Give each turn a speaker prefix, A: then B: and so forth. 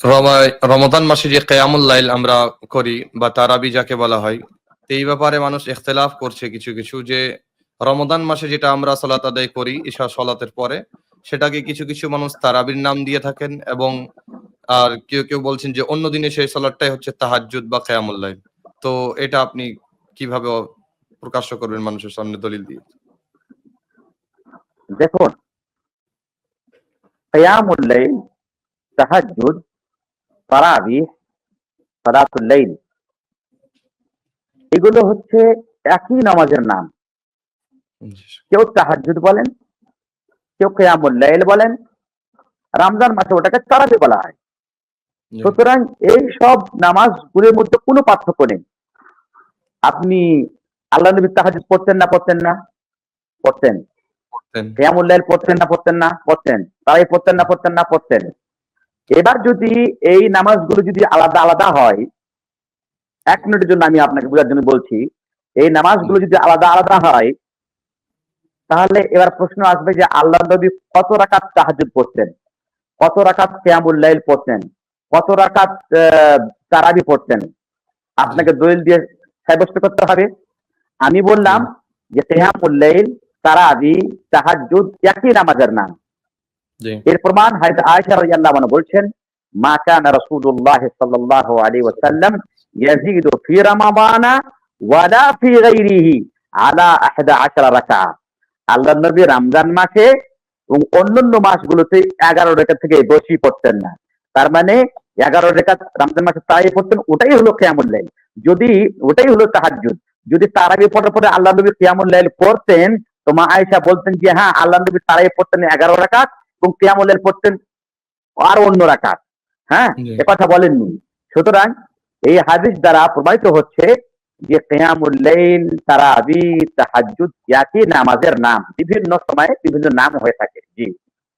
A: রমাদান মাসে যে কিয়ামুল লাইল আমরা করি বা তারাবি যাকে বলা হয়, এই ব্যাপারে মানুষ ইখতিলাফ করছে কিছু কিছু যে রমাদান মাসে যেটা আমরা সালাত আদায় করি ইশা সালাতের পরে, সেটাকে কিছু কিছু মানুষ তারাবির নাম দিয়ে থাকেন, এবং আর কেউ কেউ বলছেন যে অন্য দিনে সেই সালাতটাই হচ্ছে তাহাজ্জুদ বা কিয়ামুল লাইল। তো এটা আপনি কিভাবে প্রকাশ্য করবেন মানুষের সামনে দলিল দিয়ে?
B: দেখুন, কিয়ামুল লাইল, তাহাজ্জুদ, তারাবিহ, সালাতুল লাইল এগুলো হচ্ছে একই নামাজের নাম। কেউ তাহাজ্জুদ বলেন, কেউ কিয়ামুল লাইল বলেন, রমজান মাসে ওটাকে তারাবি বলা হয়। সুতরাং এই সব নামাজগুলোর মধ্যে কোনো পার্থক্য নেই। আপনি আল্লাহ নবী তাহাজ্জুদ পড়তেন না পড়তেন না? পড়তেন। কিয়ামুল লাইল পড়তেন না পড়তেন না? পড়তেন। তারাবি পড়তেন না পড়তেন না? পড়তেন। এবার যদি এই নামাজগুলো যদি আলাদা আলাদা হয়, 1 মিনিটের জন্য আমি আপনাকে বোঝার জন্য বলছি, এই নামাজগুলো যদি আলাদা আলাদা হয়, তাহলে এবার প্রশ্ন আসবে যে আল্লাহ নবী কত রাকাত তাহাজ্জুদ পড়তেন, কত রাকাত কিয়ামুল লাইল পড়তেন, কত রাকাত তারাবি পড়তেন? আপনাকে দলিল দিয়ে সাব্যস্ত করতে হবে। আমি বললাম যে কিয়ামুল লাইল, তারাবি, তাহাজ্জুদ একই নামাজের নাম। এর প্রমাণ হযরত আয়েশা রাদিয়াল্লাহু আনহা বলছেন, মা কানা রাসূলুল্লাহ সাল্লাল্লাহু আলাইহি ওয়াসাল্লাম ইয়াজিদু ফি রমাদানা ওয়ালা ফি গায়রিহি আলা 11 রাকাত। আল্লাহর নবী রমজান মাসে এবং অন্যান্য মাসগুলোতে 11 রাকাত থেকে বেশি পড়তেন না। তার মানে 11 রাকাত রমজান মাসে তারাবি পড়তেন, ওটাই হলো কিয়ামুল লাইল। যদি ওটাই হলো তাহাজ্জুদ। যদি তারাবি পড়ার পরে আল্লাহ নবী কিয়ামুল লাইল পড়তেন, তো মা আয়েশা বলতেন যে হ্যাঁ, আল্লাহ নবী তারাবি পড়তেন 11 রাকাত এবং কিয়ামুল লাইল পড়তেন আর অন্য রাকাত। হ্যাঁ, এ কথা বলেননি। সুতরাং এই হাদিস দ্বারা প্রমাণিত হচ্ছে যে কিয়ামুল লাইল, তারাবি, তাহাজ্জুদ একই নামাজের নাম, বিভিন্ন সময়ে বিভিন্ন নাম হয়ে থাকে। জি।